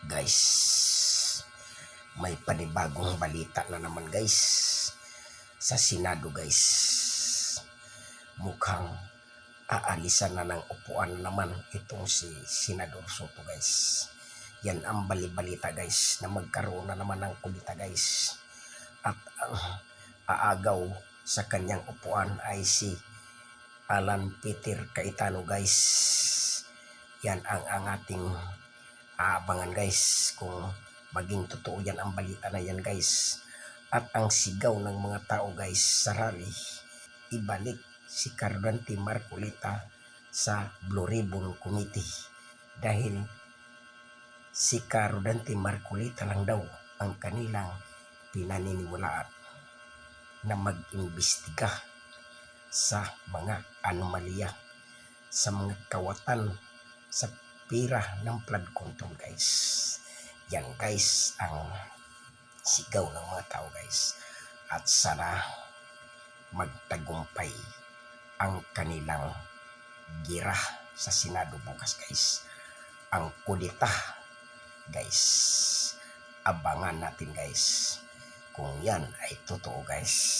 Guys, may panibagong balita na naman guys sa Senado guys. Mukhang aalisan na ng upuan naman itong si Senador Soto guys. Yan ang balibalita guys na magkaroon na naman ng kulita guys. At ang aagaw sa kanyang upuan ay si Alan Peter Cayetano guys. Yan ang ating aabangan guys kung maging totoo yan ang balita na yan guys. At ang sigaw ng mga tao guys sa rally, ibalik si Rodante Marcolita sa Blue Ribbon Committee dahil si Rodante Marcolita lang daw ang kanilang pinaniniwalaan na mag-imbestiga sa mga anomalya, sa mga kawatan sa pira ng flood control guys. Yan guys ang sigaw ng mga tao guys. At sana magtagumpay ang kanilang gira sa Senado bukas guys. Ang kulita guys. Abangan natin guys kung yan ay totoo guys.